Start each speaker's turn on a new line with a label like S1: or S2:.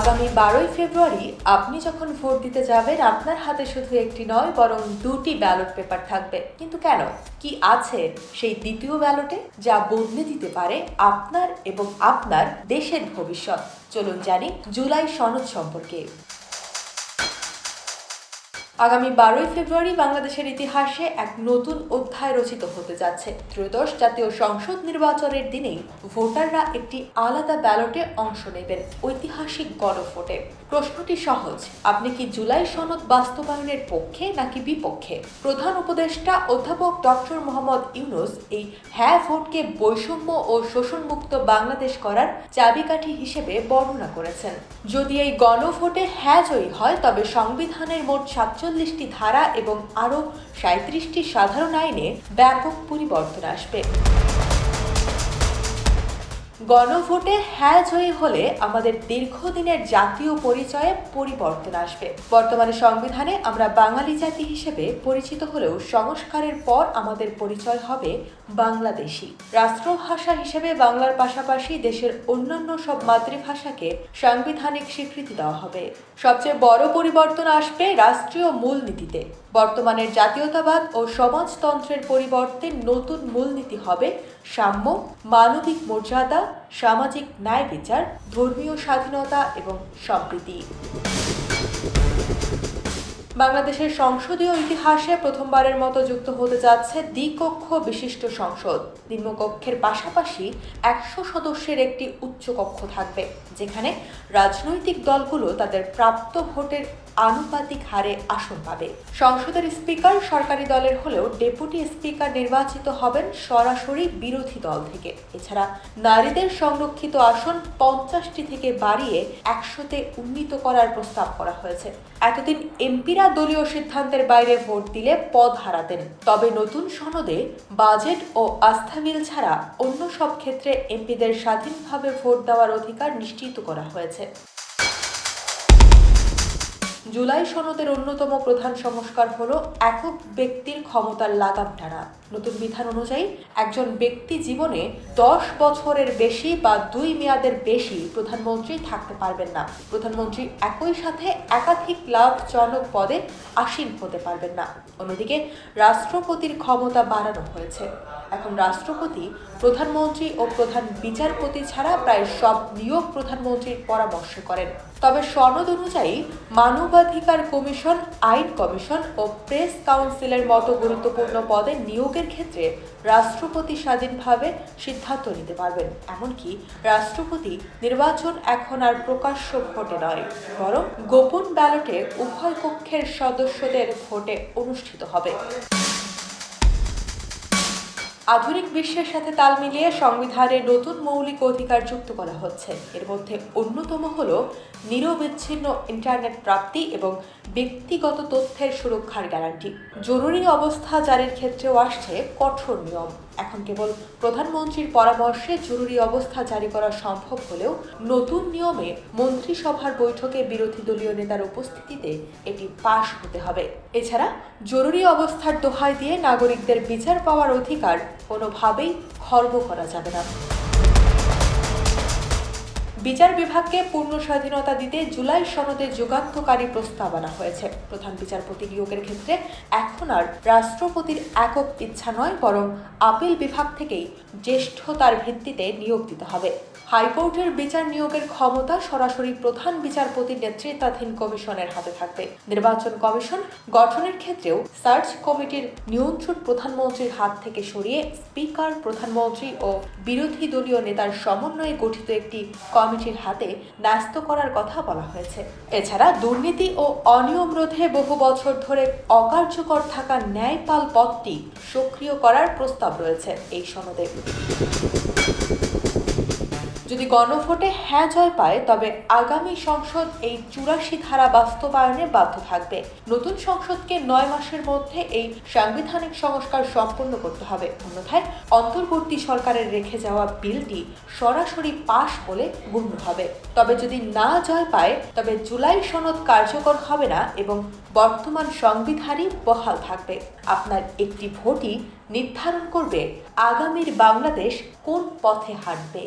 S1: আগামী 12ই ফেব্রুয়ারি আপনি যখন ভোট দিতে যাবেন, আপনার হাতে শুধু একটি নয় বরং দুটি ব্যালট পেপার থাকবে। কিন্তু কেন? কি আছে সেই দ্বিতীয় ব্যালটে যা বদলে দিতে পারে আপনার এবং আপনার দেশের ভবিষ্যৎ? চলুন জানি জুলাই সনদ সম্পর্কে। আগামী 12ই ফেব্রুয়ারি বাংলাদেশের ইতিহাসে এক নতুন অধ্যায় রচিত হতে যাচ্ছে। ত্রয়োদশ জাতীয় সংসদ নির্বাচনের দিনেই ভোটাররা একটি আলাদা ব্যালটে অংশ নেবেন, ঐতিহাসিক গণভোটে। প্রশ্নটি সহজ, আপনি কি জুলাই সনদ বাস্তবায়নের পক্ষে নাকি বিপক্ষে? প্রধান উপদেষ্টা অধ্যাপক ডক্টর মোহাম্মদ ইউনূস এই হ্যাঁ ভোটকে বৈষম্য ও শোষণমুক্ত বাংলাদেশ করার চাবিকাঠি হিসেবে বর্ণনা করেছেন। যদি এই গণভোটে হ্যাঁ জয়ী হয়, তবে সংবিধানের মোট 47টি ধারা এবং আরও 37টি সাধারণ আইনে ব্যাপক পরিবর্তন আসবে। গণভোটে হ্যাঁ জয়ী হলে আমাদের দীর্ঘদিনের জাতীয় পরিচয়ে পরিবর্তন আসবে। বর্তমানে সংবিধানে আমরা বাঙালি জাতি হিসেবে পরিচিত হলেও সংস্কারের পর আমাদের পরিচয় হবে বাংলাদেশি। রাষ্ট্রভাষা হিসেবে বাংলার পাশাপাশি দেশের অন্যান্য সব মাতৃভাষাকে সাংবিধানিক স্বীকৃতি দেওয়া হবে। সবচেয়ে বড় পরিবর্তন আসবে রাষ্ট্রীয় মূলনীতিতে। বর্তমানের জাতীয়তাবাদ ও সমাজতন্ত্রের পরিবর্তে নতুন মূলনীতি হবে সাম্য, মানবিক মর্যাদা, সামাজিক ন্যায় বিচার, ধর্মীয় স্বাধীনতা এবং সম্প্রীতি। বাংলাদেশের সংসদীয় ইতিহাসে প্রথমবারের মতো যুক্ত হতে যাচ্ছে দ্বিকক্ষ বিশিষ্ট সংসদ। নিম্নকক্ষের পাশাপাশি 100 সদস্যের একটি উচ্চকক্ষ থাকবে, যেখানে রাজনৈতিক দলগুলো তাদের প্রাপ্ত ভোটের আনুপাতিক হারে আসন পাবে। সংসদের স্পিকার সরকারি দলের হলেও ডেপুটি স্পিকার নির্বাচিত হবেন সরাসরি বিরোধী দল থেকে। এছাড়া নারীদের সংরক্ষিত আসন 50টি থেকে বাড়িয়ে 100তে উন্নীত করার প্রস্তাব করা হয়েছে। এতদিন এমপিরা দলীয় সিদ্ধান্তের বাইরে ভোট দিলে পদ হারাতেন, তবে নতুন সনদে বাজেট ও আস্থা বিল ছাড়া অন্য সব ক্ষেত্রে এমপিদের স্বাধীনভাবে ভোট দেওয়ার অধিকার নিশ্চিত করা হয়েছে। জুলাই সনদের অন্যতম প্রধান সংস্কার হল একক ব্যক্তির ক্ষমতার লাগাম টানা। নতুন বিধান অনুযায়ী একজন ব্যক্তি জীবনে 10 বছরের বেশি বা 2 মেয়াদের বেশি প্রধানমন্ত্রী থাকতে পারবেন না। প্রধানমন্ত্রী একই সাথে একাধিক লাভজনক পদে আসীন হতে পারবেন না। অন্যদিকে রাষ্ট্রপতির ক্ষমতা বাড়ানো হয়েছে। এখন রাষ্ট্রপতি, প্রধানমন্ত্রী ও প্রধান বিচারপতি ছাড়া প্রায় সব নিয়োগ প্রধানমন্ত্রীর পরামর্শে করেন। তবে সনদ অনুযায়ী মানবাধিকার কমিশন, আইন কমিশন ও প্রেস কাউন্সিলের মতো গুরুত্বপূর্ণ পদে নিয়োগের ক্ষেত্রে রাষ্ট্রপতি স্বাধীনভাবে সিদ্ধান্ত নিতে পারবেন। এমনকি রাষ্ট্রপতি নির্বাচন এখন আর প্রকাশ্য ভোটে নয়, বরং গোপন ব্যালটে উভয় কক্ষের সদস্যদের ভোটে অনুষ্ঠিত হবে। আধুনিক বিশ্বের সাথে তাল মিলিয়ে সংবিধানে নতুন মৌলিক অধিকার যুক্ত করা হচ্ছে। এর মধ্যে অন্যতম হল নিরবিচ্ছিন্ন ইন্টারনেট প্রাপ্তি এবং ব্যক্তিগত তথ্যের সুরক্ষার গ্যারান্টি। জরুরি অবস্থা জারির ক্ষেত্রেও আসছে কঠোর নিয়ম। এখন কেবল প্রধানমন্ত্রীর পরামর্শে জরুরি অবস্থা জারি করা সম্ভব হলেও নতুন নিয়মে মন্ত্রিসভার বৈঠকে বিরোধী দলীয় নেতার উপস্থিতিতে এটি পাশ হতে হবে। এছাড়া জরুরি অবস্থার দোহাই দিয়ে নাগরিকদের বিচার পাওয়ার অধিকার কোনোভাবেই খর্ব করা যাবে না। বিচার বিভাগকে পূর্ণ স্বাধীনতা দিতে জুলাই সনদে যুগান্তকারী প্রস্তাব আনা হয়েছে। প্রধান বিচারপতি নিয়োগের ক্ষেত্রে এখন আর রাষ্ট্রপতির একক ইচ্ছা নয়, বরং আপিল বিভাগ থেকেই জ্যেষ্ঠতার ভিত্তিতে নিয়োগ দিতে হবে। হাইকোর্টের বিচার নিয়োগের ক্ষমতা সরাসরি প্রধান বিচারপতির নেতৃত্বাধীন কমিশনের হাতে থাকবে। নির্বাচন কমিশন গঠনের ক্ষেত্রেও সার্চ কমিটির নিয়ন্ত্রণ প্রধানমন্ত্রীর হাত থেকে সরিয়ে স্পিকার, প্রধানমন্ত্রী ও বিরোধী দলীয় নেতার সমন্বয়ে গঠিত একটি কমিটির হাতে ন্যস্ত করার কথা বলা হয়েছে। এছাড়া দুর্নীতি ও অনিয়ম রোধে বহু বছর ধরে অকার্যকর থাকা ন্যায়পাল পদটি সক্রিয় করার প্রস্তাব রয়েছে এই সনদে। যদি গণভোটে হ্যাঁ জয় পায়, তবে আগামী সংসদ এই 84 ধারা বাস্তবায়নে বাধ্য থাকবে। নতুন সংসদকে 9 মাসের মধ্যে এই সাংবিধানিক সংস্কার সম্পন্ন করতে হবে, অন্যথায় অন্তর্বর্তী সরকারের রেখে যাওয়া বিলটি সরাসরি পাশ বলে গণ্য হবে। তবে যদি না জয় পায়, তবে জুলাই সনদ কার্যকর হবে না এবং বর্তমান সংবিধানই বহাল থাকবে। আপনার একটি ভোটই নির্ধারণ করবে আগামীর বাংলাদেশ কোন পথে হাঁটবে।